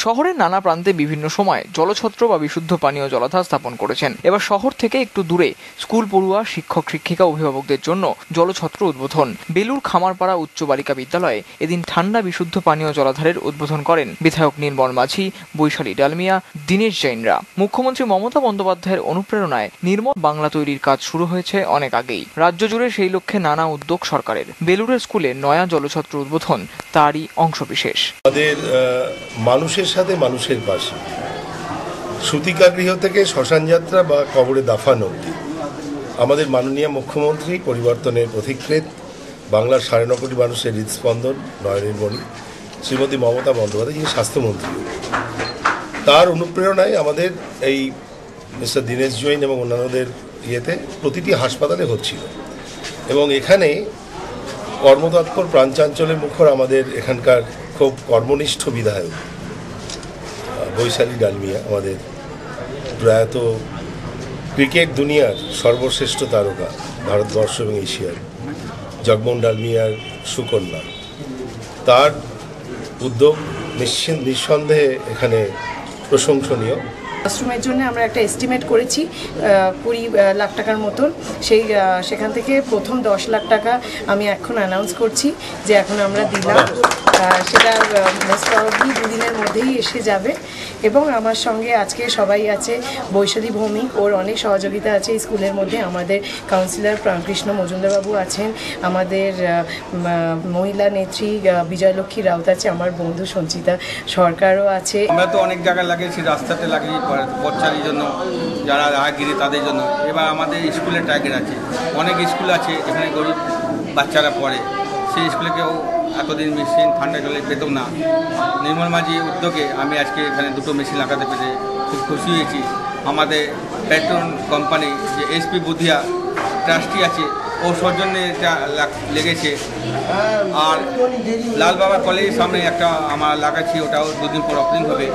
শহরের নানা প্রান্তে বিভিন্ন সময় জলছত্র বা বিশুদ্ধ পানীয় জলাধার স্থাপন করেছেন। এবার শহর থেকে একটু দূরে স্কুল পড়ুয়া, শিক্ষক শিক্ষিকা, অভিভাবকদের জন্য জলছত্র উদ্বোধন। বেলুর খামারপাড়া উচ্চ বালিকা বিদ্যালয়ে এদিন ঠান্ডা বিশুদ্ধ পানীয় জলাধারের উদ্বোধন করেন বিধায়ক নির্মল মাঝি, বৈশালী ডালমিয়া, দীনেশ জৈনরা। মুখ্যমন্ত্রী মমতা বন্দ্যোপাধ্যায়ের অনুপ্রেরণায় নির্মল বাংলা তৈরির কাজ শুরু হয়েছে অনেক আগেই। রাজ্য জুড়ে সেই লক্ষ্যে নানা উদ্যোগ সরকারের। বেলুরের স্কুলে নয়া জলছত্র উদ্বোধন তারই অংশবিশেষ। আমাদের মানুষের সাথে মানুষের পাশে, সুতিকা গৃহ থেকে শ্মশান যাত্রা বা কবরে দাফন অবধি আমাদের মাননীয় মুখ্যমন্ত্রী, পরিবর্তনের পথিকৃৎ, বাংলার 9.5 কোটি মানুষের হৃদস্পন্দন, নয়নের মণি শ্রীমতী মমতা বন্দ্যোপাধ্যায়, যিনি স্বাস্থ্যমন্ত্রী, তার অনুপ্রেরণায় আমাদের এই মিস্টার দীনেশ জৈন এবং অন্যান্যদের ইয়েতে প্রতিটি হাসপাতালে হচ্ছিল। এবং এখানে কর্মতৎপর, প্রাণচাঞ্চল্যের মুখর আমাদের এখানকার খুব কর্মনিষ্ঠ বিধায়ক বৈশালী ডালমিয়া, আমাদের প্রয়াত ক্রিকেট দুনিয়ার সর্বশ্রেষ্ঠ তারকা, ভারতবর্ষ এবং এশিয়ার, জগমোহন ডালমিয়ার সুকন্যা, তার উদ্যোগ নিঃসন্দেহে এখানে প্রশংসনীয়। আশ্রমের জন্য আমরা একটা এস্টিমেট করেছি 20 লাখ টাকার মতন। সেখান থেকে প্রথম 10 লাখ টাকা আমি এখন অ্যানাউন্স করছি যে এখন আমরা দিলাম। সেটা মোস্ট প্রবাবলি 2 দিনের মধ্যেই এসে যাবে। এবং আমার সঙ্গে আজকে সবাই আছে। বৈশালী ভৌমিক, ওর অনেক সহযোগিতা আছে এই স্কুলের মধ্যে। আমাদের কাউন্সিলর প্রাণকৃষ্ণ মজুমদারবাবু আছেন, আমাদের মহিলা নেত্রী বিজয়লক্ষ্মী রাউত আছে, আমার বন্ধু সঞ্চিতা সরকারও আছে। আমরা তো অনেক জায়গায় লাগিয়েছি, রাস্তাতে লাগিয়ে, পথচারীর জন্য, যারা রাহগিরি তাদের জন্য। এবার আমাদের স্কুলের টার্গেট আছে, অনেক স্কুল আছে যেখানে গরিব বাচ্চারা পড়ে, সেই স্কুলে কেউ এতদিন মেশিন ঠান্ডা জলে পেতাম না। নির্মল মাঝি উদ্যোগে আমি আজকে এখানে 2টো মেশিন লাগাতে পেরে খুব খুশি হয়েছি। আমাদের পেট্রোল কোম্পানি যে এসপি বুধিয়া ট্রাস্টি আছে, ও সৌজন্যে এটা লেগেছে। আর লাল বাবা কলেজের সামনে একটা আমার লাগাচ্ছি, ওটাও 2 দিন পর ওপেনিং হবে।